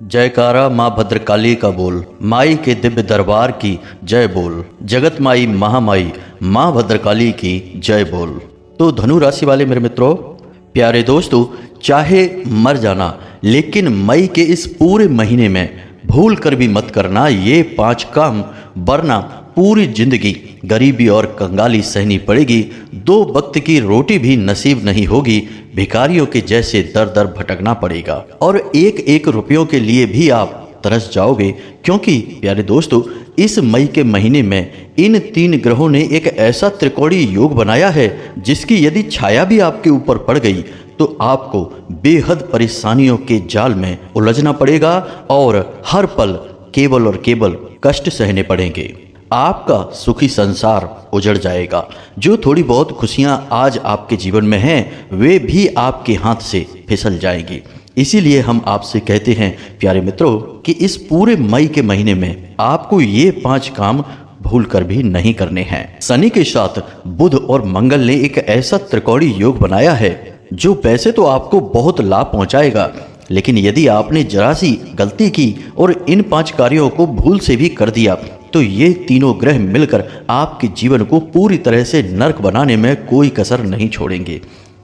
जयकारा माँ भद्रकाली का बोल, माई के दिव्य दरबार की जय बोल, जगत माई महामाई माँ भद्रकाली की जय बोल। तो धनु राशि वाले मेरे मित्रों, प्यारे दोस्तों, चाहे मर जाना लेकिन मई के इस पूरे महीने में भूल कर भी मत करना ये 5 काम, वरना पूरी जिंदगी गरीबी और कंगाली सहनी पड़ेगी। 2 वक्त की रोटी भी नसीब नहीं होगी, भिखारियों के जैसे दर दर भटकना पड़ेगा और एक एक रुपयों के लिए भी आप तरस जाओगे। क्योंकि प्यारे दोस्तों, इस मई के महीने में इन 3 ग्रहों ने एक ऐसा त्रिकोणीय योग बनाया है जिसकी यदि छाया भी आपके ऊपर पड़ गई तो आपको बेहद परेशानियों के जाल में उलझना पड़ेगा और हर पल केवल और केवल कष्ट सहने पड़ेंगे। आपका सुखी संसार उजड़ जाएगा। जो थोड़ी बहुत खुशियां आज आपके जीवन में हैं वे भी आपके हाथ से फिसल जाएंगी। इसीलिए हम आपसे कहते हैं प्यारे मित्रों कि इस पूरे मई के महीने में आपको ये 5 काम भूल कर भी नहीं करने हैं। शनि के साथ बुध और मंगल ने एक ऐसा त्रिकोणीय योग बनाया है जो वैसे तो आपको बहुत लाभ पहुंचाएगा, लेकिन यदि आपने जरा सी गलती की और इन 5 कार्यों को भूल से भी कर दिया तो ये तीनों ग्रह मिलकर आपके जीवन को पूरी तरह से नर्क बनाने में कोई कसर नहीं छोड़ेंगे।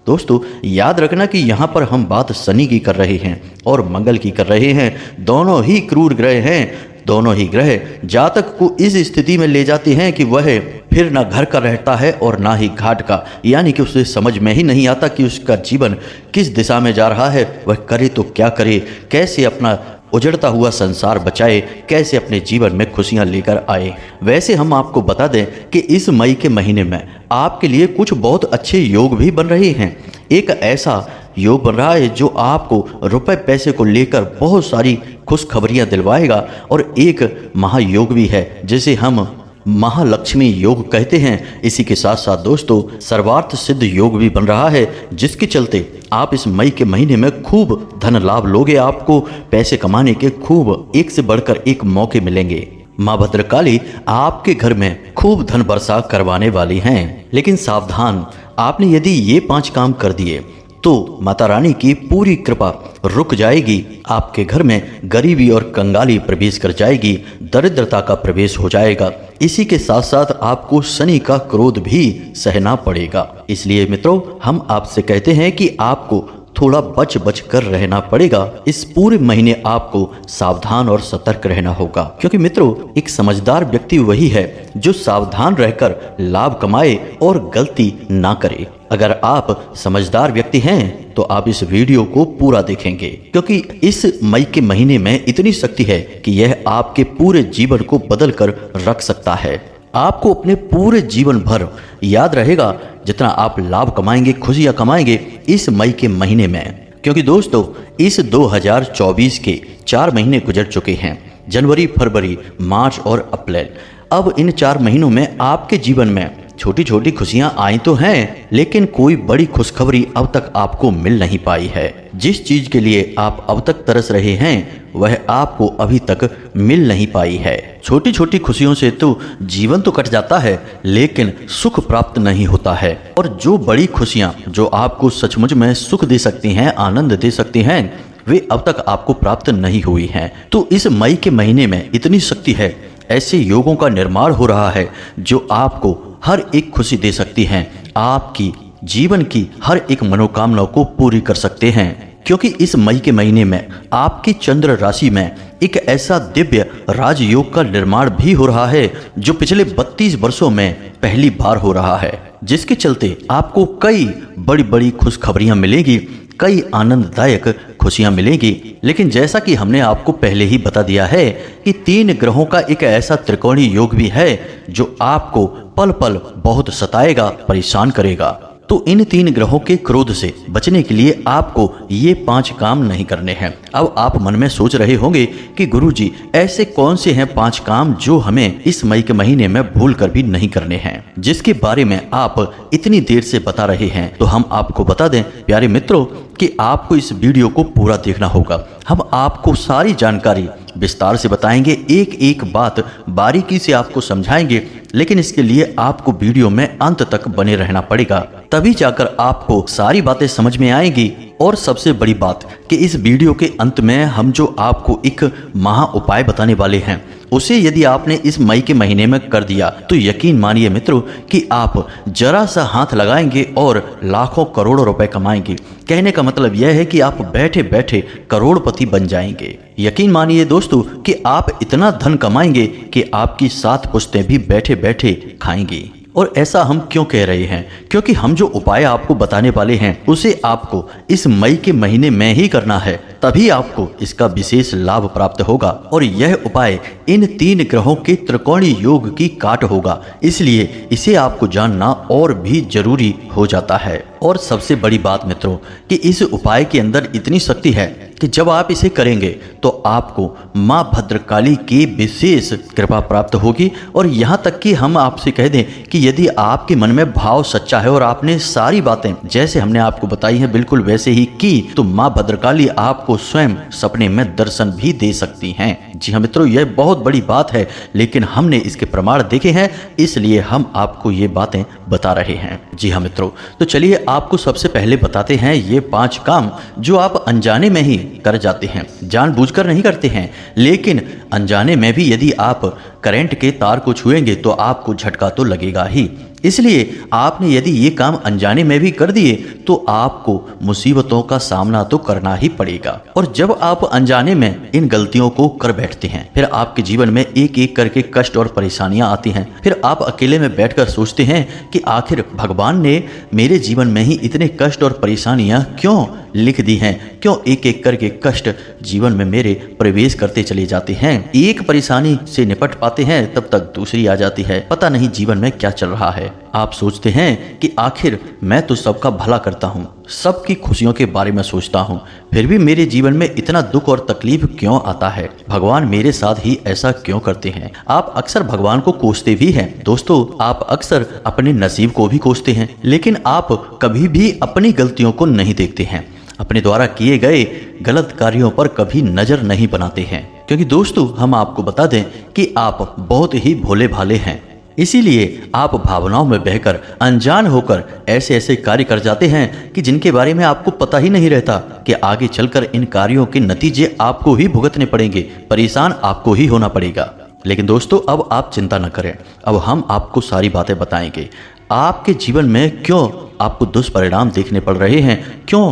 दोस्तों, याद रखना कि यहाँ पर हम बात शनि की कर रहे हैं और मंगल की कर रहे हैं। दोनों ही क्रूर ग्रह हैं। दोनों ही ग्रह जातक को इस स्थिति में ले जाते हैं कि वह फिर ना घर का रहता है और ना ही घाट का, यानी कि उसे समझ में ही नहीं आता कि उसका जीवन किस दिशा में जा रहा है, वह करे तो क्या करे, कैसे अपना उजड़ता हुआ संसार बचाए, कैसे अपने जीवन में खुशियां लेकर आए। वैसे हम आपको बता दें कि इस मई के महीने में आपके लिए कुछ बहुत अच्छे योग भी बन रहे हैं। एक ऐसा योग बन रहा है जो आपको रुपए पैसे को लेकर बहुत सारी खुशखबरियां दिलवाएगा और एक महायोग भी है जिसे हम महालक्ष्मी योग कहते हैं। इसी के साथ साथ दोस्तों, सर्वार्थ सिद्ध योग भी बन रहा है जिसके चलते आप इस मई के महीने में खूब धन लाभ लोगे। आपको पैसे कमाने के खूब एक से बढ़कर एक मौके मिलेंगे। माँ भद्रकाली आपके घर में खूब धन वर्षा करवाने वाली हैं। लेकिन सावधान, आपने यदि ये 5 काम कर दिए तो माता रानी की पूरी कृपा रुक जाएगी। आपके घर में गरीबी और कंगाली प्रवेश कर जाएगी, दरिद्रता का प्रवेश हो जाएगा। इसी के साथ साथ आपको शनि का क्रोध भी सहना पड़ेगा। इसलिए मित्रों, हम आपसे कहते हैं कि आपको थोड़ा बच बच कर रहना पड़ेगा। इस पूरे महीने आपको सावधान और सतर्क रहना होगा, क्योंकि मित्रों, एक समझदार व्यक्ति वही है जो सावधान रहकर लाभ कमाए और गलती ना करे। अगर आप समझदार व्यक्ति हैं तो आप इस वीडियो को पूरा देखेंगे, क्योंकि इस मई के महीने में इतनी शक्ति है कि यह आपके पूरे जीवन को बदल कर रख सकता है। आपको अपने पूरे जीवन भर याद रहेगा जितना आप लाभ कमाएंगे, खुशियां कमाएंगे इस मई के महीने में। क्योंकि दोस्तों, इस 2024 के 4 महीने गुजर चुके हैं, जनवरी, फरवरी, मार्च और अप्रैल। अब इन 4 महीनों में आपके जीवन में छोटी छोटी खुशियां आई तो हैं, लेकिन कोई बड़ी खुशखबरी अब तक आपको मिल नहीं पाई है। जिस चीज के लिए आप अब तक तरस रहे हैं वह आपको अभी तक मिल नहीं पाई है। छोटी छोटी खुशियों से तो जीवन तो कट जाता है, लेकिन सुख प्राप्त नहीं होता है। और जो बड़ी खुशियां जो आपको सचमुच में सुख दे सकती हैं, आनंद दे सकती हैं, वे अब तक आपको प्राप्त नहीं हुई हैं। तो इस मई के महीने में इतनी शक्ति है, ऐसे योगों का निर्माण हो रहा है जो आपको हर एक खुशी दे सकती हैं, आपकी जीवन की हर एक मनोकामना को पूरी कर सकते हैं। क्योंकि इस मई के महीने में आपकी चंद्र राशि में एक ऐसा दिव्य राजयोग का निर्माण भी हो रहा है जो पिछले 32 वर्षों में पहली बार हो रहा है, जिसके चलते आपको कई बड़ी बड़ी खुशखबरियां मिलेगी, कई आनंददायक खुशियां मिलेगी। लेकिन जैसा कि हमने आपको पहले ही बता दिया है कि 3 ग्रहों का एक ऐसा त्रिकोणीय योग भी है जो आपको पल पल बहुत सताएगा, परेशान करेगा। तो इन 3 ग्रहों के क्रोध से बचने के लिए आपको ये 5 काम नहीं करने हैं। अब आप मन में सोच रहे होंगे कि गुरुजी, ऐसे कौन से हैं 5 काम जो हमें इस मई के महीने में भूल कर भी नहीं करने हैं, जिसके बारे में आप इतनी देर से बता रहे हैं। तो हम आपको बता दें प्यारे मित्रों कि आपको इस वीडियो को पूरा देखना होगा। हम आपको सारी जानकारी विस्तार से बताएंगे, एक एक बात बारीकी से आपको समझाएंगे, लेकिन इसके लिए आपको वीडियो में अंत तक बने रहना पड़ेगा। तभी जाकर आपको सारी बातें समझ में आएंगी और सबसे बड़ी बात कि इस वीडियो के अंत में हम जो आपको एक महा उपाय बताने वाले हैं, उसे यदि आपने इस मई के महीने में कर दिया तो यकीन मानिए मित्रों कि आप जरा सा हाथ लगाएंगे और लाखों करोड़ों रुपए कमाएंगे। कहने का मतलब यह है कि आप बैठे बैठे करोड़पति बन जाएंगे। यकीन मानिए दोस्तों कि आप इतना धन कमाएंगे कि आपकी 7 पुश्तें भी बैठे बैठे खाएंगी। और ऐसा हम क्यों कह रहे हैं? क्योंकि हम जो उपाय आपको बताने वाले हैं उसे आपको इस मई के महीने में ही करना है, तभी आपको इसका विशेष लाभ प्राप्त होगा। और यह उपाय इन 3 ग्रहों के त्रिकोणीय योग की काट होगा, इसलिए इसे आपको जानना और भी जरूरी हो जाता है। और सबसे बड़ी बात मित्रों कि इस उपाय के अंदर इतनी शक्ति है कि जब आप इसे करेंगे तो आपको माँ भद्रकाली की विशेष कृपा प्राप्त होगी। और यहाँ तक कि हम आपसे कह दें कि यदि आपके मन में भाव सच्चा है और आपने सारी बातें जैसे हमने आपको बताई हैं बिल्कुल वैसे ही की, तो माँ भद्रकाली आपको स्वयं सपने में दर्शन भी दे सकती हैं। जी हाँ मित्रों, यह बहुत बड़ी बात है, लेकिन हमने इसके प्रमाण देखे हैं, इसलिए हम आपको ये बातें बता रहे हैं। जी हाँ मित्रों, तो चलिए आपको सबसे पहले बताते हैं ये 5 काम जो आप अनजाने में ही कर जाते हैं, जानबूझकर नहीं करते हैं, लेकिन अनजाने में भी यदि आप करंट के तार को छुएंगे तो आपको झटका तो लगेगा ही। इसलिए आपने यदि ये काम अनजाने में भी कर दिए तो आपको मुसीबतों का सामना तो करना ही पड़ेगा। और जब आप अनजाने में इन गलतियों को कर बैठते हैं, फिर आपके जीवन में एक एक करके कष्ट और परेशानियां आती हैं। फिर आप अकेले में बैठकर सोचते हैं कि आखिर भगवान ने मेरे जीवन में ही इतने कष्ट और परेशानियां क्यों लिख दी हैं, क्यों एक एक करके कष्ट जीवन में मेरे प्रवेश करते चले जाते हैं। एक परेशानी से निपट पाते हैं तब तक दूसरी आ जाती है, पता नहीं जीवन में क्या चल रहा है। आप सोचते हैं कि आखिर मैं तो सबका भला करता हूँ, सबकी खुशियों के बारे में सोचता हूँ, फिर भी मेरे जीवन में इतना दुख और तकलीफ क्यों आता है, भगवान मेरे साथ ही ऐसा क्यों करते हैं। आप अक्सर भगवान को कोसते भी हैं दोस्तों, आप अक्सर अपने नसीब को भी कोसते हैं, लेकिन आप कभी भी अपनी गलतियों को नहीं देखते हैं, अपने द्वारा किए गए गलत कार्यों पर कभी नजर नहीं बनाते हैं। क्योंकि दोस्तों हम आपको बता दें कि आप बहुत ही भोले भाले हैं, इसीलिए आप भावनाओं में बहकर अनजान होकर ऐसे ऐसे कार्य कर जाते हैं कि जिनके बारे में आपको पता ही नहीं रहता कि आगे चलकर इन कार्यों के नतीजे आपको ही भुगतने पड़ेंगे, परेशान आपको ही होना पड़ेगा। लेकिन दोस्तों अब आप चिंता न करें, अब हम आपको सारी बातें बताएंगे। आपके जीवन में क्यों आपको दुष्परिणाम देखने पड़ रहे हैं, क्यों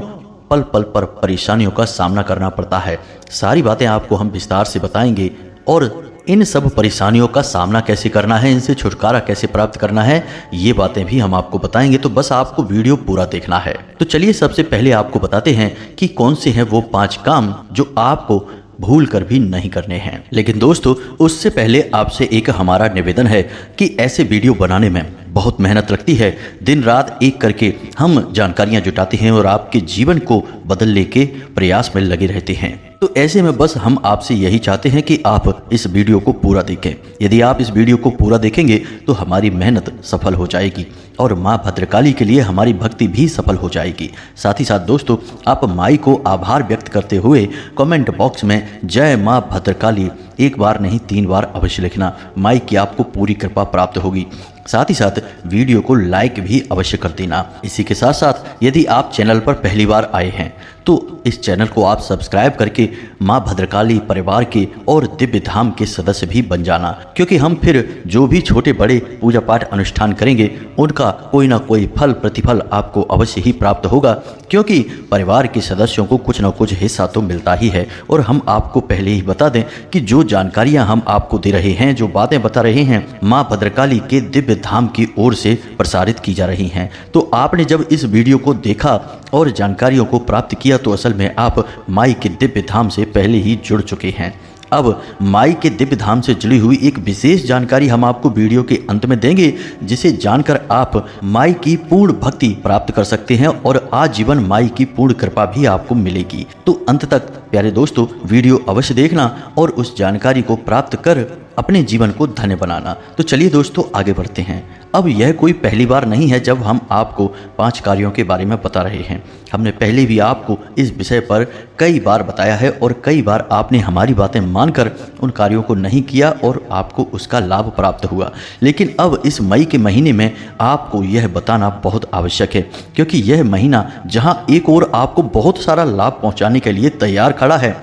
पल पल पर परेशानियों का सामना करना पड़ता है, सारी बातें आपको हम विस्तार से बताएंगे। और इन सब परेशानियों का सामना कैसे करना है, इनसे छुटकारा कैसे प्राप्त करना है, ये बातें भी हम आपको बताएंगे। तो बस आपको वीडियो पूरा देखना है। तो चलिए सबसे पहले आपको बताते हैं कि कौन से हैं वो 5 काम जो आपको भूल कर भी नहीं करने हैं। लेकिन दोस्तों उससे पहले आपसे एक हमारा निवेदन है कि ऐसे वीडियो बनाने में बहुत मेहनत लगती है, दिन रात एक करके हम जानकारियां जुटाते हैं और आपके जीवन को बदलने के प्रयास में लगे रहते हैं। तो ऐसे में बस हम आपसे यही चाहते हैं कि आप इस वीडियो को पूरा देखें। यदि आप इस वीडियो को पूरा देखेंगे तो हमारी मेहनत सफल हो जाएगी और माँ भद्रकाली के लिए हमारी भक्ति भी सफल हो जाएगी। साथ ही साथ दोस्तों आप माई को आभार व्यक्त करते हुए कमेंट बॉक्स में जय माँ भद्रकाली 1 बार नहीं 3 बार अवश्य लिखना, माई की आपको पूरी कृपा प्राप्त होगी। साथ ही साथ वीडियो को लाइक भी अवश्य कर देना। इसी के साथ साथ यदि आप चैनल पर पहली बार आए हैं तो इस चैनल को आप सब्सक्राइब करके माँ भद्रकाली परिवार के और दिव्य धाम के सदस्य भी बन जाना, क्योंकि हम फिर जो भी छोटे बड़े पूजा पाठ अनुष्ठान करेंगे उनका कोई ना कोई फल प्रतिफल आपको अवश्य ही प्राप्त होगा, क्योंकि परिवार के सदस्यों को कुछ ना कुछ हिस्सा तो मिलता ही है। और हम आपको पहले ही बता दें कि जो जानकारियां हम आपको दे रहे हैं, जो बातें बता रहे हैं, माँ भद्रकाली के दिव्य धाम की ओर से प्रसारित की जा रही हैं। तो आपने जब इस वीडियो को देखा और जानकारियों को प्राप्त किया तो असल में आप माई के दिव्य धाम से पहले ही जुड़ चुके हैं। अब माई के दिव्य धाम से जुड़ी हुई एक विशेष जानकारी हम आपको वीडियो के अंत में देंगे, जिसे जानकर आप माई की पूर्ण भक्ति प्राप्त कर सकते हैं और आजीवन माई की पूर्ण कृपा भी आपको मिलेगी। तो अंत तक प्यारे दोस्तों वीडियो अवश्य देखना और उस जानकारी को प्राप्त कर अपने जीवन को धन्य बनाना। तो चलिए दोस्तों आगे बढ़ते हैं। अब यह कोई पहली बार नहीं है जब हम आपको 5 कार्यों के बारे में बता रहे हैं। हमने पहले भी आपको इस विषय पर कई बार बताया है और कई बार आपने हमारी बातें मानकर उन कार्यों को नहीं किया और आपको उसका लाभ प्राप्त हुआ। लेकिन अब इस मई के महीने में आपको यह बताना बहुत आवश्यक है, क्योंकि यह महीना जहां एक ओर आपको बहुत सारा लाभ पहुंचाने के लिए तैयार खड़ा है,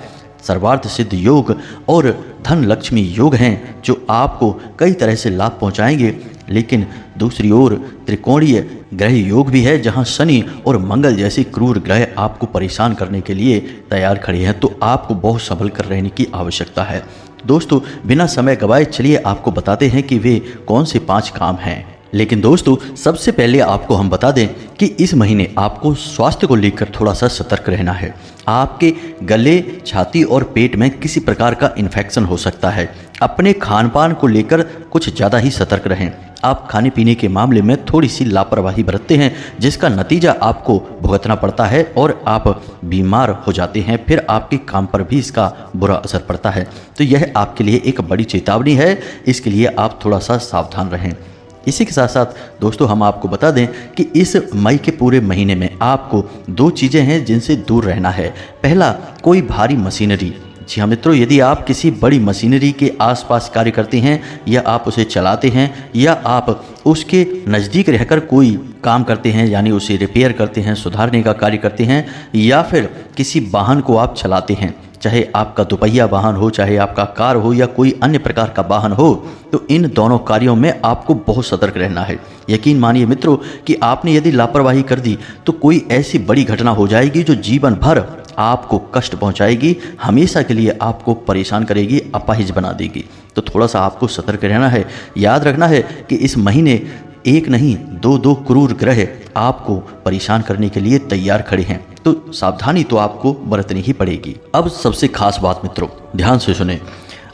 सर्वार्थ सिद्ध योग और धन लक्ष्मी योग हैं जो आपको कई तरह से लाभ पहुंचाएंगे, लेकिन दूसरी ओर त्रिकोणीय ग्रह योग भी है जहां शनि और मंगल जैसे क्रूर ग्रह आपको परेशान करने के लिए तैयार खड़े हैं। तो आपको बहुत संभल कर रहने की आवश्यकता है। दोस्तों, बिना समय गवाए चलिए आपको बताते हैं कि वे कौन से 5 काम हैं। लेकिन दोस्तों, सबसे पहले आपको हम बता दें कि इस महीने आपको स्वास्थ्य को लेकर थोड़ा सा सतर्क रहना है। आपके गले, छाती और पेट में किसी प्रकार का इन्फेक्शन हो सकता है। अपने खान पान को लेकर कुछ ज़्यादा ही सतर्क रहें। आप खाने पीने के मामले में थोड़ी सी लापरवाही बरतते हैं, जिसका नतीजा आपको भुगतना पड़ता है और आप बीमार हो जाते हैं। फिर आपके काम पर भी इसका बुरा असर पड़ता है। तो यह आपके लिए एक बड़ी चेतावनी है, इसके लिए आप थोड़ा सा सावधान रहें। इसी के साथ साथ दोस्तों, हम आपको बता दें कि इस मई के पूरे महीने में आपको 2 चीज़ें हैं जिनसे दूर रहना है। पहला, कोई भारी मशीनरी। जी हाँ मित्रों, यदि आप किसी बड़ी मशीनरी के आसपास कार्य करते हैं या आप उसे चलाते हैं या आप उसके नज़दीक रहकर कोई काम करते हैं, यानी उसे रिपेयर करते हैं, सुधारने का कार्य करते हैं, या फिर किसी वाहन को आप चलाते हैं, चाहे आपका दुपहिया वाहन हो, चाहे आपका कार हो या कोई अन्य प्रकार का वाहन हो, तो इन दोनों कार्यों में आपको बहुत सतर्क रहना है। यकीन मानिए मित्रों कि आपने यदि लापरवाही कर दी तो कोई ऐसी बड़ी घटना हो जाएगी जो जीवन भर आपको कष्ट पहुंचाएगी, हमेशा के लिए आपको परेशान करेगी, अपाहिज बना देगी। तो थोड़ा सा आपको सतर्क रहना है। याद रखना है कि इस महीने एक नहीं 2 क्रूर ग्रह आपको परेशान करने के लिए तैयार खड़े हैं। तो सावधानी तो आपको बरतनी ही पड़ेगी। अब सबसे खास बात मित्रों, ध्यान से सुने।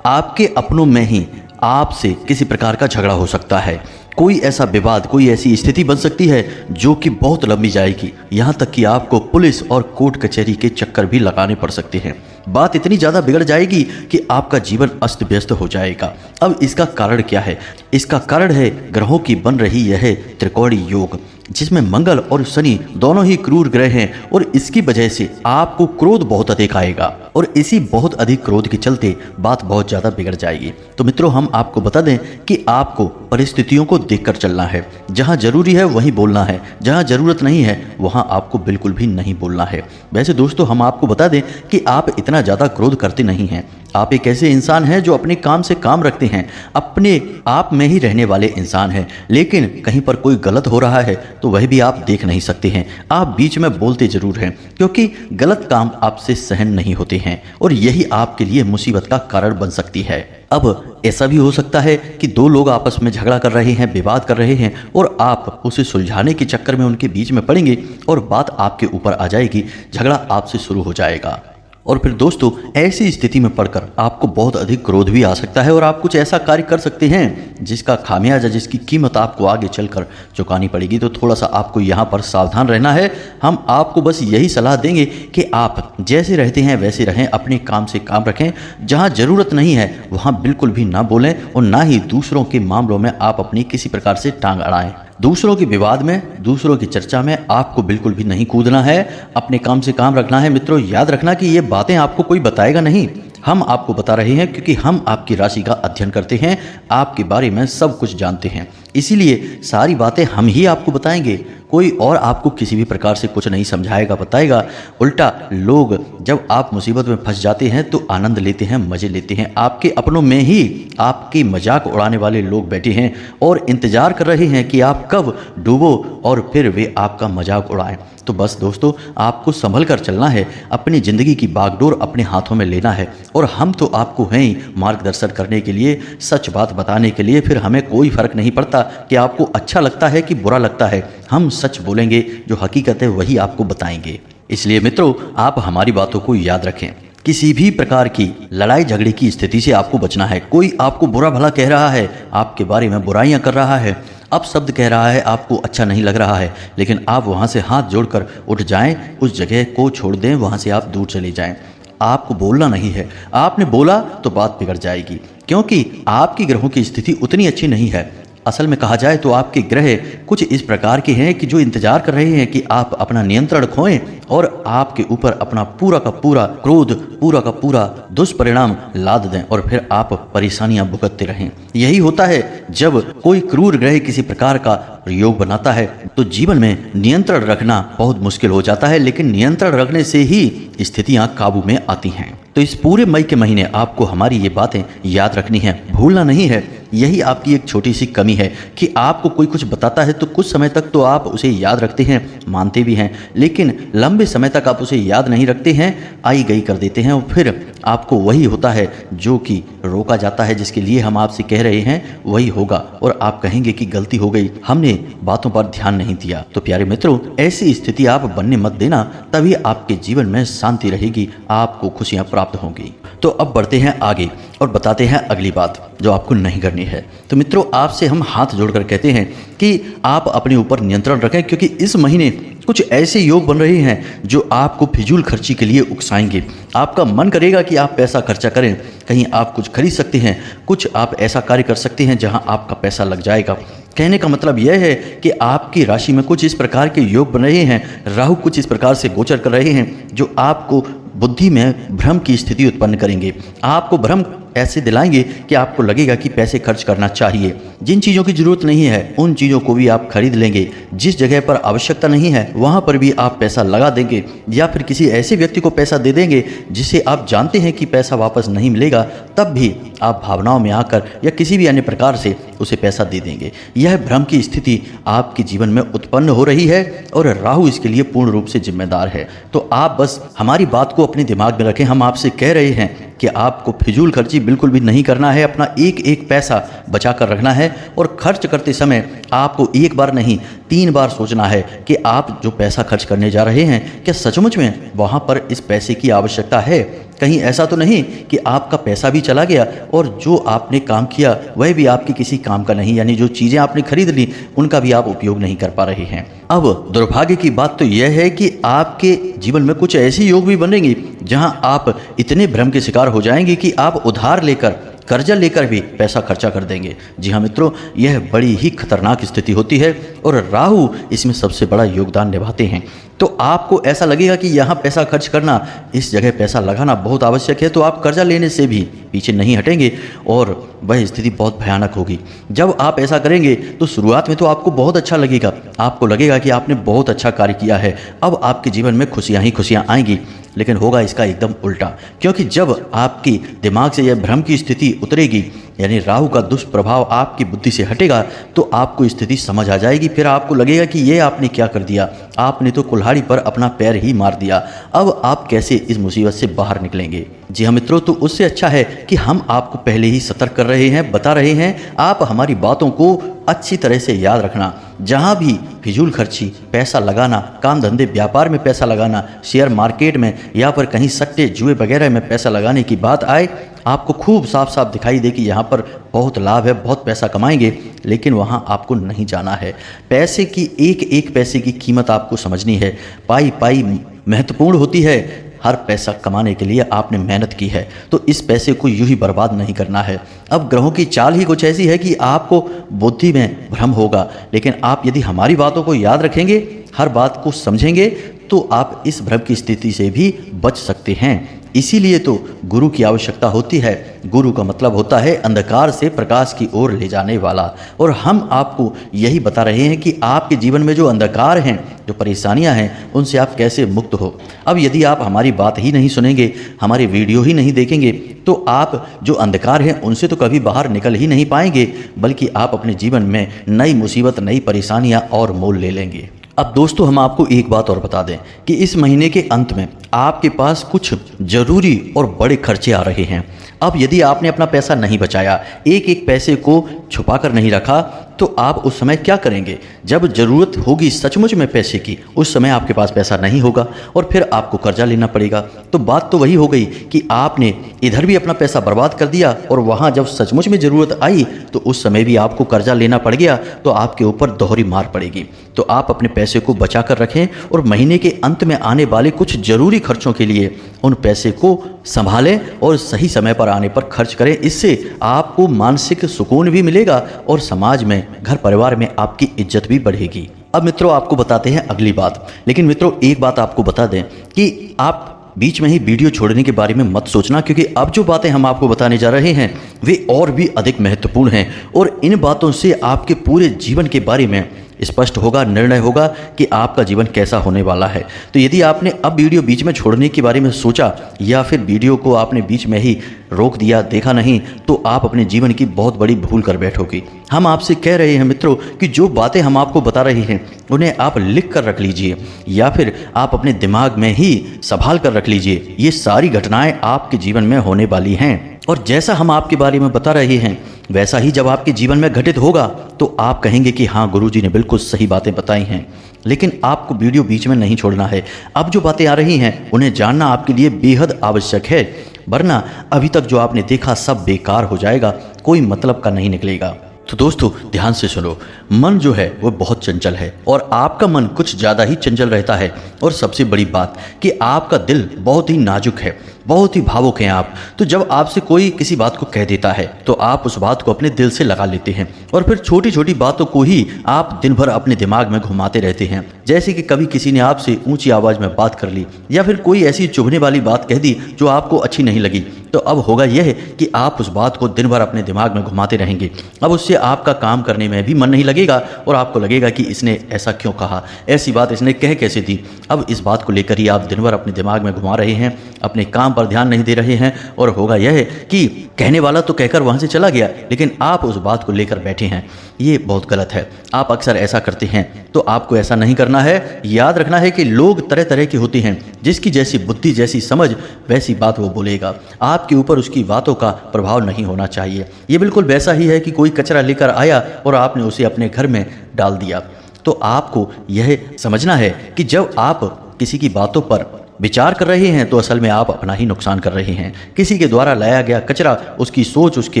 आपके अपनों में ही आपसे किसी प्रकार का झगड़ा हो सकता है। कोई ऐसा विवाद, कोई ऐसी स्थिति बन सकती है जो कि बहुत लंबी जाएगी। यहाँ तक कि आपको पुलिस और कोर्ट कचहरी के चक्कर भी लगाने पड़ सकते हैं। बात इतनी ज़्यादा बिगड़ जाएगी कि आपका जीवन अस्त व्यस्त हो जाएगा। अब इसका कारण क्या है? इसका कारण है ग्रहों की बन रही यह त्रिकोणीय योग, जिसमें मंगल और शनि दोनों ही क्रूर ग्रह हैं और इसकी वजह से आपको क्रोध बहुत अधिक आएगा और इसी बहुत अधिक क्रोध के चलते बात बहुत ज़्यादा बिगड़ जाएगी। तो मित्रों, हम आपको बता दें कि आपको परिस्थितियों को देखकर चलना है। जहां जरूरी है वहीं बोलना है, जहां जरूरत नहीं है वहां आपको बिल्कुल भी नहीं बोलना है। वैसे दोस्तों, हम आपको बता दें कि आप इतना ज़्यादा क्रोध करते नहीं हैं। आप एक ऐसे इंसान हैं जो अपने काम से काम रखते हैं, अपने आप में ही रहने वाले इंसान हैं, लेकिन कहीं पर कोई गलत हो रहा है तो वह भी आप देख नहीं सकते हैं। आप बीच में बोलते जरूर हैं, क्योंकि गलत काम आपसे सहन नहीं होते हैं और यही आपके लिए मुसीबत का कारण बन सकती है। अब ऐसा भी हो सकता है कि 2 लोग आपस में झगड़ा कर रहे हैं, विवाद कर रहे हैं और आप उसे सुलझाने के चक्कर में उनके बीच में पड़ेंगे और बात आपके ऊपर आ जाएगी, झगड़ा आपसे शुरू हो जाएगा। और फिर दोस्तों, ऐसी स्थिति में पड़कर आपको बहुत अधिक क्रोध भी आ सकता है और आप कुछ ऐसा कार्य कर सकते हैं जिसका खामियाजा, जिसकी कीमत आपको आगे चलकर चुकानी पड़ेगी। तो थोड़ा सा आपको यहाँ पर सावधान रहना है। हम आपको बस यही सलाह देंगे कि आप जैसे रहते हैं वैसे रहें, अपने काम से काम रखें, जहाँ ज़रूरत नहीं है वहाँ बिल्कुल भी ना बोलें और ना ही दूसरों के मामलों में आप अपनी किसी प्रकार से टांग अड़ाएं। दूसरों के विवाद में, दूसरों की चर्चा में आपको बिल्कुल भी नहीं कूदना है, अपने काम से काम रखना है। मित्रों, याद रखना कि ये बातें आपको कोई बताएगा नहीं, हम आपको बता रहे हैं, क्योंकि हम आपकी राशि का अध्ययन करते हैं, आपके बारे में सब कुछ जानते हैं, इसीलिए सारी बातें हम ही आपको बताएंगे। कोई और आपको किसी भी प्रकार से कुछ नहीं समझाएगा, बताएगा। उल्टा लोग जब आप मुसीबत में फंस जाते हैं तो आनंद लेते हैं, मजे लेते हैं। आपके अपनों में ही आपकी मजाक उड़ाने वाले लोग बैठे हैं और इंतजार कर रहे हैं कि आप कब डूबो और फिर वे आपका मजाक उड़ाएं। तो बस दोस्तों, आपको संभल कर चलना है, अपनी ज़िंदगी की बागडोर अपने हाथों में लेना है और हम तो आपको हैं ही मार्गदर्शन करने के लिए, सच बात बताने के लिए। फिर हमें कोई फ़र्क नहीं पड़ता कि आपको अच्छा लगता है कि बुरा लगता है, हम सच बोलेंगे, जो हकीकत है वही आपको बताएंगे। इसलिए मित्रों, आप हमारी बातों को याद रखें। किसी भी प्रकार की लड़ाई झगड़े की स्थिति से आपको बचना है। कोई आपको बुरा भला कह रहा है, आपके बारे में बुराइयां कर रहा है, अब शब्द कह रहा है, आपको अच्छा नहीं लग रहा है, लेकिन आप वहां से हाथ जोड़कर उठ जाएं, उस जगह को छोड़ दें, वहां से आप दूर चले जाएं। आपको बोलना नहीं है, आपने बोला तो बात बिगड़ जाएगी, क्योंकि आपकी ग्रहों की स्थिति उतनी अच्छी नहीं है। असल में कहा जाए तो आपके ग्रह कुछ इस प्रकार के हैं कि जो इंतजार कर रहे हैं कि आप अपना नियंत्रण खोएं और आपके ऊपर अपना पूरा का पूरा क्रोध, पूरा का पूरा दुष्परिणाम लाद दें और फिर आप परेशानियां भुगतते रहें। यही होता है जब कोई क्रूर ग्रह किसी प्रकार का योग बनाता है तो जीवन में नियंत्रण रखना बहुत मुश्किल हो जाता है, लेकिन नियंत्रण रखने से ही स्थितियां काबू में आती हैं। तो इस पूरे मई के महीने आपको हमारी ये बातें याद रखनी है, भूलना नहीं है। यही आपकी एक छोटी सी कमी है कि आपको कोई कुछ बताता है तो कुछ समय तक तो आप उसे याद रखते हैं, मानते भी हैं, लेकिन लंबे समय तक आप उसे याद नहीं रखते हैं, आई गई कर देते हैं और फिर आपको वही होता है जो कि रोका जाता है, जिसके लिए हम आपसे कह रहे हैं वही होगा और आप कहेंगे कि गलती हो गई, हमने बातों पर ध्यान नहीं दिया। तो प्यारे मित्रों, ऐसी स्थिति आप बनने मत देना, तभी आपके जीवन में शांति रहेगी, आपको खुशियां प्राप्त होंगी। तो अब बढ़ते हैं आगे और बताते हैं अगली बात जो आपको नहीं करनी है। तो मित्रों, आपसे हम हाथ जोड़कर कहते हैं कि आप अपने ऊपर नियंत्रण रखें, क्योंकि इस महीने कुछ ऐसे योग बन रहे हैं जो आपको फिजूल खर्ची के लिए उकसाएंगे। आपका मन करेगा कि आप पैसा खर्चा करें, कहीं आप कुछ खरीद सकते हैं, कुछ आप ऐसा कार्य कर सकते हैं जहां आपका पैसा लग जाएगा। कहने का मतलब यह है कि आपकी राशि में कुछ इस प्रकार के योग बन रहे हैं, राहु कुछ इस प्रकार से गोचर कर रहे हैं जो आपको बुद्धि में भ्रम की स्थिति उत्पन्न करेंगे। आपको भ्रम ऐसे दिलाएंगे कि आपको लगेगा कि पैसे खर्च करना चाहिए। जिन चीज़ों की जरूरत नहीं है उन चीज़ों को भी आप खरीद लेंगे, जिस जगह पर आवश्यकता नहीं है वहाँ पर भी आप पैसा लगा देंगे, या फिर किसी ऐसे व्यक्ति को पैसा दे देंगे जिसे आप जानते हैं कि पैसा वापस नहीं मिलेगा, तब भी आप भावनाओं में आकर या किसी भी अन्य प्रकार से उसे पैसा दे देंगे। यह भ्रम की स्थिति आपके जीवन में उत्पन्न हो रही है और राहु इसके लिए पूर्ण रूप से जिम्मेदार है। तो आप बस हमारी बात को अपने दिमाग में रखें। हम आपसे कह रहे हैं कि आपको फिजूल खर्ची बिल्कुल भी नहीं करना है, अपना एक एक पैसा बचा कर रखना है और खर्च करते समय आपको एक बार नहीं 3 बार सोचना है कि आप जो पैसा खर्च करने जा रहे हैं क्या सचमुच में वहाँ पर इस पैसे की आवश्यकता है। कहीं ऐसा तो नहीं कि आपका पैसा भी चला गया और जो आपने काम किया वह भी आपके किसी काम का नहीं, यानी जो चीज़ें आपने खरीद ली उनका भी आप उपयोग नहीं कर पा रहे हैं। अब दुर्भाग्य की बात तो यह है कि आपके जीवन में कुछ ऐसी योग भी बनेंगी जहां आप इतने भ्रम के शिकार हो जाएंगे कि आप उधार लेकर, कर्जा लेकर भी पैसा खर्चा कर देंगे। जी हाँ मित्रों, यह बड़ी ही खतरनाक स्थिति होती है और राहु इसमें सबसे बड़ा योगदान निभाते हैं। तो आपको ऐसा लगेगा कि यहाँ पैसा खर्च करना, इस जगह पैसा लगाना बहुत आवश्यक है, तो आप कर्जा लेने से भी पीछे नहीं हटेंगे और वह स्थिति बहुत भयानक होगी। जब आप ऐसा करेंगे तो शुरुआत में तो आपको बहुत अच्छा लगेगा, आपको लगेगा कि आपने बहुत अच्छा कार्य किया है, अब आपके जीवन में खुशियाँ ही खुशियाँ आएंगी। लेकिन होगा इसका एकदम उल्टा, क्योंकि जब आपकी दिमाग से यह भ्रम की स्थिति उतरेगी, यानी राहु का दुष्प्रभाव आपकी बुद्धि से हटेगा, तो आपको स्थिति समझ आ जाएगी। फिर आपको लगेगा कि ये आपने क्या कर दिया, आपने तो कुल्हाड़ी पर अपना पैर ही मार दिया। अब आप कैसे इस मुसीबत से बाहर निकलेंगे। जी हाँ मित्रों, तो उससे अच्छा है कि हम आपको पहले ही सतर्क कर रहे हैं, बता रहे हैं। आप हमारी बातों को अच्छी तरह से याद रखना। जहाँ भी फिजूल खर्ची, पैसा लगाना, काम धंधे व्यापार में पैसा लगाना, शेयर मार्केट में या फिर कहीं सट्टे जुए वगैरह में पैसा लगाने की बात आए, आपको खूब साफ साफ दिखाई दे कि यहाँ पर बहुत लाभ है, बहुत पैसा कमाएंगे, लेकिन वहाँ आपको नहीं जाना है। पैसे की एक एक पैसे की कीमत आपको समझनी है। पाई पाई महत्वपूर्ण होती है। हर पैसा कमाने के लिए आपने मेहनत की है, तो इस पैसे को यूं ही बर्बाद नहीं करना है। अब ग्रहों की चाल ही कुछ ऐसी है कि आपको बुद्धि में भ्रम होगा, लेकिन आप यदि हमारी बातों को याद रखेंगे, हर बात को समझेंगे, तो आप इस भ्रम की स्थिति से भी बच सकते हैं। इसीलिए तो गुरु की आवश्यकता होती है। गुरु का मतलब होता है अंधकार से प्रकाश की ओर ले जाने वाला, और हम आपको यही बता रहे हैं कि आपके जीवन में जो अंधकार हैं, जो परेशानियां हैं, उनसे आप कैसे मुक्त हो। अब यदि आप हमारी बात ही नहीं सुनेंगे, हमारे वीडियो ही नहीं देखेंगे, तो आप जो अंधकार हैं उनसे तो कभी बाहर निकल ही नहीं पाएंगे, बल्कि आप अपने जीवन में नई मुसीबत, नई परेशानियां और मोल ले लेंगे। अब दोस्तों, हम आपको एक बात और बता दें कि इस महीने के अंत में आपके पास कुछ जरूरी और बड़े खर्चे आ रहे हैं। अब यदि आपने अपना पैसा नहीं बचाया, एक एक पैसे को छुपा कर नहीं रखा, तो आप उस समय क्या करेंगे। जब ज़रूरत होगी सचमुच में पैसे की, उस समय आपके पास पैसा नहीं होगा और फिर आपको कर्जा लेना पड़ेगा। तो बात तो वही हो गई कि आपने इधर भी अपना पैसा बर्बाद कर दिया और वहाँ जब सचमुच में ज़रूरत आई तो उस समय भी आपको कर्जा लेना पड़ गया, तो आपके ऊपर दोहरी मार पड़ेगी। तो आप अपने पैसे को बचा कर रखें और महीने के अंत में आने वाले कुछ ज़रूरी खर्चों के लिए उन पैसे को संभालें और सही समय पर आने पर खर्च करें। इससे आपको मानसिक सुकून भी मिलेगा और समाज में घर परिवार में आपकी इज्जत भी बढ़ेगी। अब मित्रों आपको बताते हैं अगली बात। लेकिन मित्रों एक बात आपको बता दें कि आप बीच में ही वीडियो छोड़ने के बारे में मत सोचना, क्योंकि अब जो बातें हम आपको बताने जा रहे हैं वे और भी अधिक महत्वपूर्ण हैं और इन बातों से आपके पूरे जीवन के बारे में स्पष्ट होगा, निर्णय होगा कि आपका जीवन कैसा होने वाला है। तो यदि आपने अब वीडियो बीच में छोड़ने के बारे में सोचा या फिर वीडियो को आपने बीच में ही रोक दिया, देखा नहीं, तो आप अपने जीवन की बहुत बड़ी भूल कर बैठोगे। हम आपसे कह रहे हैं मित्रों कि जो बातें हम आपको बता रहे हैं उन्हें आप लिख कर रख लीजिए या फिर आप अपने दिमाग में ही संभाल कर रख लीजिए। ये सारी घटनाएं आपके जीवन में होने वाली हैं और जैसा हम आपके बारे में बता रहे हैं वैसा ही जब आपके जीवन में घटित होगा तो आप कहेंगे कि हाँ गुरुजी ने बिल्कुल सही बातें बताई हैं। लेकिन आपको वीडियो बीच में नहीं छोड़ना है। अब जो बातें आ रही हैं उन्हें जानना आपके लिए बेहद आवश्यक है, वरना अभी तक जो आपने देखा सब बेकार हो जाएगा, कोई मतलब का नहीं निकलेगा। तो दोस्तों ध्यान से सुनो, मन जो है वो बहुत चंचल है और आपका मन कुछ ज़्यादा ही चंचल रहता है। और सबसे बड़ी बात कि आपका दिल बहुत ही नाजुक है, बहुत ही भावुक हैं आप। तो जब आपसे कोई किसी बात को कह देता है तो आप उस बात को अपने दिल से लगा लेते हैं और फिर छोटी छोटी बातों को ही आप दिन भर अपने दिमाग में घुमाते रहते हैं। जैसे कि कभी किसी ने आपसे ऊंची आवाज़ में बात कर ली या फिर कोई ऐसी चुभने वाली बात कह दी जो आपको अच्छी नहीं लगी, तो अब होगा यह कि आप उस बात को दिन भर अपने दिमाग में घुमाते रहेंगे। अब उससे आपका काम करने में भी मन नहीं लगेगा और आपको लगेगा कि इसने ऐसा क्यों कहा, ऐसी बात इसने कह कैसे दी। अब इस बात को लेकर ही आप दिन भर अपने दिमाग में घुमा रहे हैं, अपने काम पर ध्यान नहीं दे रहे हैं और होगा यह कि कहने वाला तो कहकर वहां से चला गया लेकिन आप उस बात को लेकर बैठे हैं। ये बहुत गलत है। आप अक्सर ऐसा करते हैं, तो आपको ऐसा नहीं करना है। याद रखना है कि लोग तरह तरह के होते हैं, जिसकी जैसी बुद्धि जैसी समझ वैसी बात वो बोलेगा। आपके ऊपर उसकी बातों का प्रभाव नहीं होना चाहिए। ये बिल्कुल वैसा ही है कि कोई कचरा लेकर आया और आपने उसे अपने घर में डाल दिया। तो आपको यह समझना है कि जब आप किसी की बातों पर विचार कर रहे हैं तो असल में आप अपना ही नुकसान कर रहे हैं। किसी के द्वारा लाया गया कचरा, उसकी सोच, उसके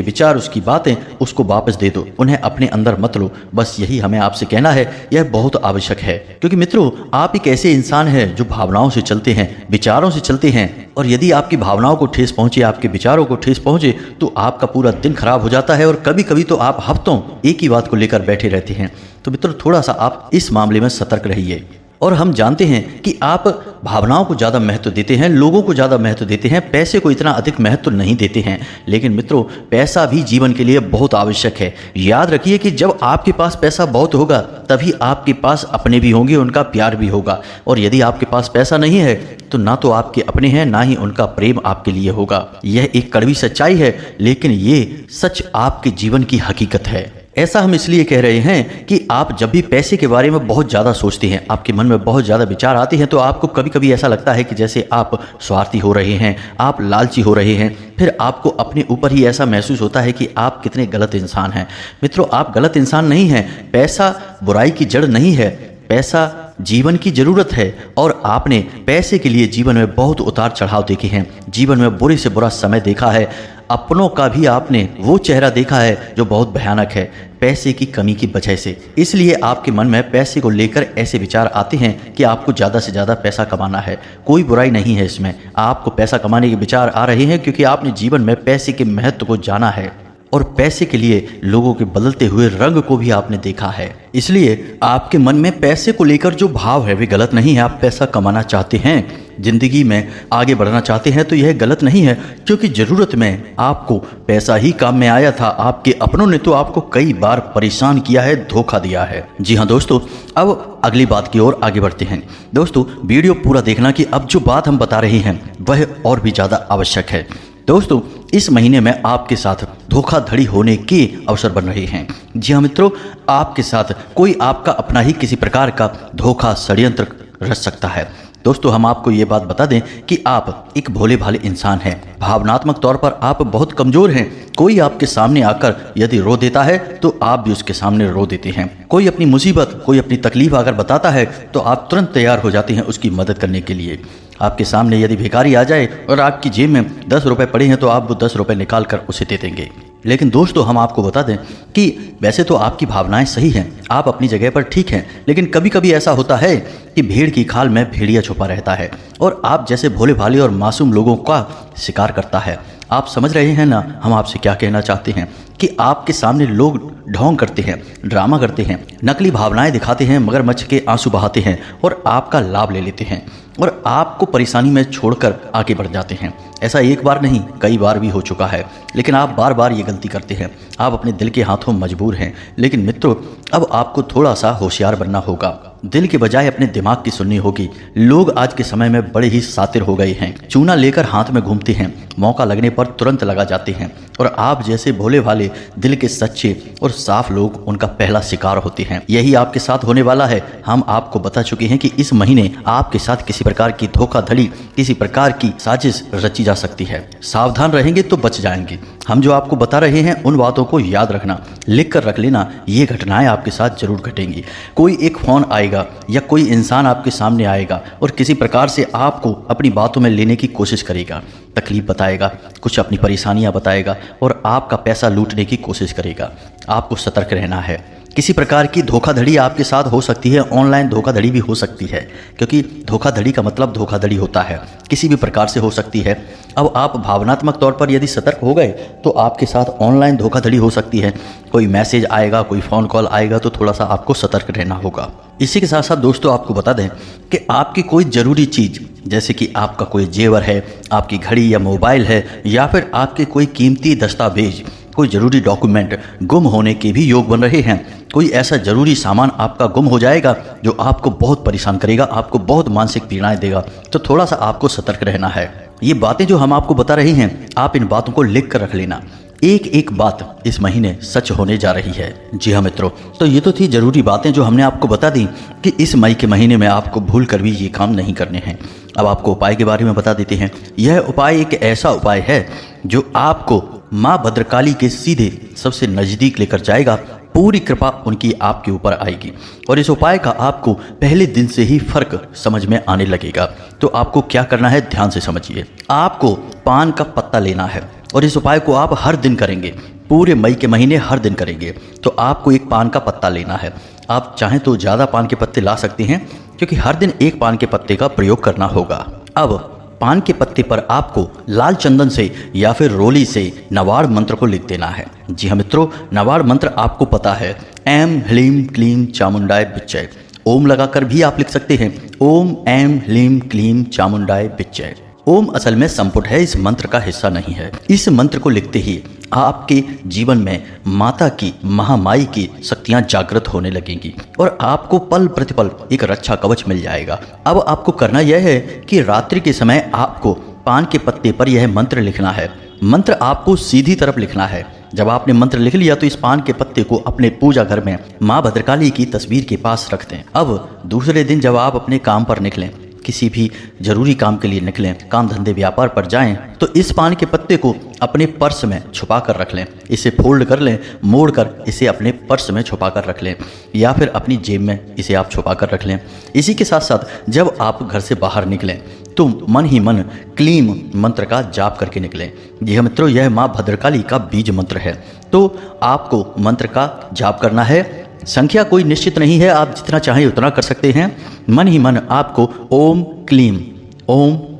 विचार, उसकी बातें, उसको वापस दे दो, उन्हें अपने अंदर मत लो। बस यही हमें आपसे कहना है। यह बहुत आवश्यक है क्योंकि मित्रों आप एक ऐसे इंसान हैं जो भावनाओं से चलते हैं, विचारों से चलते हैं और यदि आपकी भावनाओं को ठेस पहुंचे, आपके विचारों को ठेस पहुंचे तो आपका पूरा दिन खराब हो जाता है और कभी कभी तो आप हफ्तों एक ही बात को लेकर बैठे रहते हैं। तो मित्रों थोड़ा सा आप इस मामले में सतर्क रहिए। और हम जानते हैं कि आप भावनाओं को ज़्यादा महत्व देते हैं, लोगों को ज़्यादा महत्व देते हैं, पैसे को इतना अधिक महत्व नहीं देते हैं। लेकिन मित्रों पैसा भी जीवन के लिए बहुत आवश्यक है। याद रखिए कि जब आपके पास पैसा बहुत होगा तभी आपके पास अपने भी होंगे, उनका प्यार भी होगा। और यदि आपके पास पैसा नहीं है तो ना तो आपके अपने हैं ना ही उनका प्रेम आपके लिए होगा। यह एक कड़वी सच्चाई है, लेकिन ये सच आपके जीवन की हकीकत है। ऐसा हम इसलिए कह रहे हैं कि आप जब भी पैसे के बारे में बहुत ज़्यादा सोचते हैं, आपके मन में बहुत ज़्यादा विचार आते हैं, तो आपको कभी कभी ऐसा लगता है कि जैसे आप स्वार्थी हो रहे हैं, आप लालची हो रहे हैं। फिर आपको अपने ऊपर ही ऐसा महसूस होता है कि आप कितने गलत इंसान हैं। मित्रों आप गलत इंसान नहीं हैं। पैसा बुराई की जड़ नहीं है, पैसा जीवन की ज़रूरत है। और आपने पैसे के लिए जीवन में बहुत उतार चढ़ाव देखे हैं, जीवन में बुरे से बुरा समय देखा है, अपनों का भी आपने वो चेहरा देखा है जो बहुत भयानक है पैसे की कमी की वजह से। इसलिए आपके मन में पैसे को लेकर ऐसे विचार आते हैं कि आपको ज़्यादा से ज़्यादा पैसा कमाना है। कोई बुराई नहीं है इसमें। आपको पैसा कमाने के विचार आ रहे हैं क्योंकि आपने जीवन में पैसे के महत्व को जाना है और पैसे के लिए लोगों के बदलते हुए रंग को भी आपने देखा है। इसलिए आपके मन में पैसे को लेकर जो भाव है वे गलत नहीं है। आप पैसा कमाना चाहते हैं, जिंदगी में आगे बढ़ना चाहते हैं, तो यह गलत नहीं है, क्योंकि ज़रूरत में आपको पैसा ही काम में आया था। आपके अपनों ने तो आपको कई बार परेशान किया है, धोखा दिया है। जी हाँ दोस्तों, अब अगली बात की ओर आगे बढ़ते हैं। दोस्तों वीडियो पूरा देखना कि अब जो बात हम बता रहे हैं वह और भी ज़्यादा आवश्यक है। दोस्तों इस महीने में आपके साथ धोखाधड़ी होने के अवसर बन रहे हैं। जी हाँ मित्रों, आपके साथ कोई आपका अपना ही किसी प्रकार का धोखा षड्यंत्र रच सकता है। दोस्तों हम आपको ये बात बता दें कि आप एक भोले भाले इंसान हैं, भावनात्मक तौर पर आप बहुत कमज़ोर हैं। कोई आपके सामने आकर यदि रो देता है तो आप भी उसके सामने रो देते हैं। कोई अपनी मुसीबत, कोई अपनी तकलीफ अगर बताता है तो आप तुरंत तैयार हो जाते हैं उसकी मदद करने के लिए। आपके सामने यदि भिखारी आ जाए और आपकी जेब में 10 रुपये पड़े हैं तो आप वो 10 रुपये निकाल कर उसे दे देंगे। लेकिन दोस्तों हम आपको बता दें कि वैसे तो आपकी भावनाएं सही हैं, आप अपनी जगह पर ठीक हैं, लेकिन कभी कभी ऐसा होता है कि भेड़ की खाल में भेड़िया छुपा रहता है और आप जैसे भोले भाले और मासूम लोगों का शिकार करता है। आप समझ रहे हैं ना हम आपसे क्या कहना चाहते हैं कि आपके सामने लोग ढोंग करते हैं, ड्रामा करते हैं, नकली भावनाएं दिखाते हैं, मगरमच्छ के आंसू बहाते हैं और आपका लाभ ले लेते हैं और आपको परेशानी में छोड़कर आगे बढ़ जाते हैं। ऐसा एक बार नहीं, कई बार भी हो चुका है, लेकिन आप बार बार ये गलती करते हैं। आप अपने दिल के हाथों मजबूर हैं। लेकिन मित्रों, अब आपको थोड़ा सा होशियार बनना होगा। दिल के बजाय अपने दिमाग की सुननी होगी। लोग आज के समय में बड़े ही शातिर हो गए हैं। चूना लेकर हाथ में घूमते हैं, मौका लगने पर तुरंत लगा जाते हैं और आप जैसे भोले भाले दिल के सच्चे और साफ लोग उनका पहला शिकार होते हैं। यही आपके साथ होने वाला है। हम आपको बता चुके हैं कि इस महीने आपके साथ किसी प्रकार की धोखाधड़ी, किसी प्रकार की साजिश रची जा सकती है। सावधान रहेंगे तो बच जाएंगे। हम जो आपको बता रहे हैं उन बातों को याद रखना, लिख कर रख लेना। ये घटनाएं आपके साथ जरूर घटेंगी। कोई एक फोन आएगा या कोई इंसान आपके सामने आएगा और किसी प्रकार से आपको अपनी बातों में लेने की कोशिश करेगा, तकलीफ बताएगा, कुछ अपनी परेशानियां बताएगा और आपका पैसा लूटने की कोशिश करेगा। आपको सतर्क रहना है। किसी प्रकार की धोखाधड़ी आपके साथ हो सकती है। ऑनलाइन धोखाधड़ी भी हो सकती है, क्योंकि धोखाधड़ी का मतलब धोखाधड़ी होता है, किसी भी प्रकार से हो सकती है। अब आप भावनात्मक तौर पर यदि सतर्क हो गए तो आपके साथ ऑनलाइन धोखाधड़ी हो सकती है। कोई मैसेज आएगा, कोई फ़ोन कॉल आएगा, तो थोड़ा सा आपको सतर्क रहना होगा। इसी के साथ साथ दोस्तों, आपको बता दें कि आपकी कोई ज़रूरी चीज़, जैसे कि आपका कोई जेवर है, आपकी घड़ी या मोबाइल है, या फिर आपके कोई कीमती दस्तावेज, कोई ज़रूरी डॉक्यूमेंट गुम होने के भी योग बन रहे हैं। कोई ऐसा ज़रूरी सामान आपका गुम हो जाएगा जो आपको बहुत परेशान करेगा, आपको बहुत मानसिक पीड़ाएं देगा। तो थोड़ा सा आपको सतर्क रहना है। ये बातें जो हम आपको बता रहे हैं, आप इन बातों को लिख कर रख लेना। एक एक बात इस महीने सच होने जा रही है। जी हाँ मित्रों, तो ये तो थी ज़रूरी बातें जो हमने आपको बता दी कि इस मई के महीने में आपको भूल कर भी ये काम नहीं करने हैं। अब आपको उपाय के बारे में बता देते हैं। यह उपाय एक ऐसा उपाय है जो आपको माँ भद्रकाली के सीधे सबसे नज़दीक लेकर जाएगा। पूरी कृपा उनकी आपके ऊपर आएगी और इस उपाय का आपको पहले दिन से ही फर्क समझ में आने लगेगा। तो आपको क्या करना है, ध्यान से समझिए। आपको पान का पत्ता लेना है और इस उपाय को आप हर दिन करेंगे। पूरे मई के महीने हर दिन करेंगे। तो आपको एक पान का पत्ता लेना है। आप चाहें तो ज़्यादा पान के पत्ते ला सकते हैं, क्योंकि हर दिन एक पान के पत्ते का प्रयोग करना होगा। अब पान के पत्ते पर आपको लाल चंदन से या फिर रोली से नवाड़ मंत्र को लिख देना है। जी हाँ मित्रों, नवाड़ मंत्र आपको पता है, ऐम ह्लीम क्लीम चामुंडाय बिच्चय। ओम लगाकर भी आप लिख सकते हैं, ओम ऐम ह्लीम क्लीम चामुंडाय बिच्चय। ओम असल में संपुट है, इस मंत्र का हिस्सा नहीं है। इस मंत्र को लिखते ही आपके जीवन में माता की, महामाई की शक्तियां जागृत होने लगेंगी और आपको पल प्रतिपल एक रक्षा कवच मिल जाएगा। अब आपको करना यह है कि रात्रि के समय आपको पान के पत्ते पर यह मंत्र लिखना है। मंत्र आपको सीधी तरफ लिखना है। जब आपने मंत्र लिख लिया तो इस पान के पत्ते को अपने पूजा घर में माँ भद्रकाली की तस्वीर के पास रख दें। अब दूसरे दिन जब आप अपने काम पर निकलें, किसी भी जरूरी काम के लिए निकलें, काम धंधे व्यापार पर जाएं, तो इस पान के पत्ते को अपने पर्स में छुपा कर रख लें। इसे फोल्ड कर लें, मोड़ कर इसे अपने पर्स में छुपा कर रख लें या फिर अपनी जेब में इसे आप छुपा कर रख लें। इसी के साथ साथ जब आप घर से बाहर निकलें तो मन ही मन क्लीम मंत्र का जाप करके निकलें। जी हाँ मित्रों, यह माँ भद्रकाली का बीज मंत्र है। तो आपको मंत्र का जाप करना है। संख्या कोई निश्चित नहीं है, आप जितना चाहें उतना कर सकते हैं। मन ही मन आपको ओम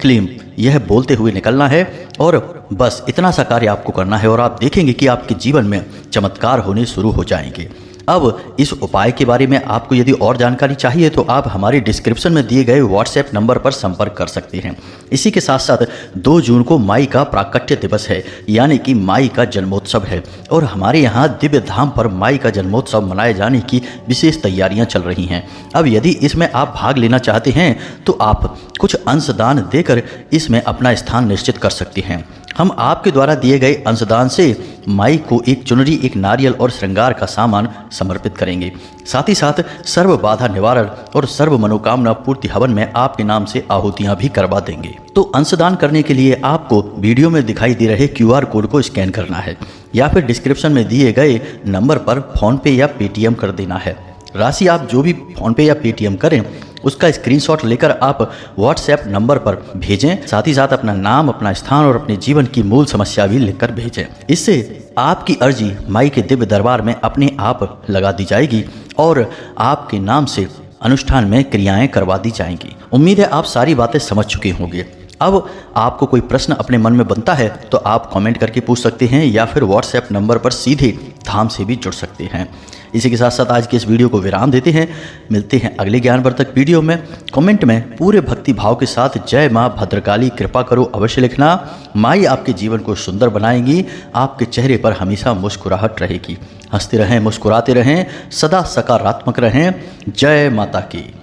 क्लीम यह बोलते हुए निकलना है और बस इतना सा कार्य आपको करना है और आप देखेंगे कि आपके जीवन में चमत्कार होने शुरू हो जाएंगे। अब इस उपाय के बारे में आपको यदि और जानकारी चाहिए तो आप हमारे डिस्क्रिप्शन में दिए गए व्हाट्सएप नंबर पर संपर्क कर सकते हैं। इसी के साथ साथ 2 जून को माई का प्राकट्य दिवस है, यानी कि माई का जन्मोत्सव है और हमारे यहाँ दिव्य धाम पर माई का जन्मोत्सव मनाए जाने की विशेष तैयारियां चल रही हैं। अब यदि इसमें आप भाग लेना चाहते हैं तो आप कुछ अंशदान देकर इसमें अपना स्थान निश्चित कर सकते हैं। हम आपके द्वारा दिए गए अंशदान से माई को एक चुनरी, एक नारियल और श्रृंगार का सामान समर्पित करेंगे। साथ ही साथ सर्व बाधा निवारण और सर्व मनोकामना पूर्ति हवन में आपके नाम से आहुतियां भी करवा देंगे। तो अंशदान करने के लिए आपको वीडियो में दिखाई दे रहे QR कोड को स्कैन करना है या फिर डिस्क्रिप्शन में दिए गए नंबर पर फोनपे या पेटीएम कर देना है। राशि आप जो भी फोनपे या पेटीएम करें उसका स्क्रीनशॉट लेकर आप व्हाट्सएप नंबर पर भेजें। साथ ही साथ अपना नाम, अपना स्थान और अपने जीवन की मूल समस्या भी लिखकर भेजें। इससे आपकी अर्जी माई के दिव्य दरबार में अपने आप लगा दी जाएगी और आपके नाम से अनुष्ठान में क्रियाएं करवा दी जाएंगी। उम्मीद है आप सारी बातें समझ चुके होंगे। अब आपको कोई प्रश्न अपने मन में बनता है तो आप कमेंट करके पूछ सकते हैं या फिर व्हाट्सएप नंबर पर सीधे धाम से भी जुड़ सकते हैं। इसी के साथ साथ आज के इस वीडियो को विराम देते हैं। मिलते हैं अगले ज्ञानवर्धक वीडियो में। कमेंट में पूरे भक्ति भाव के साथ जय माँ भद्रकाली कृपा करो अवश्य लिखना। माई आपके जीवन को सुंदर बनाएंगी, आपके चेहरे पर हमेशा मुस्कुराहट रहेगी। हंसते रहें, मुस्कुराते रहें, सदा सकारात्मक रहें। जय माता की।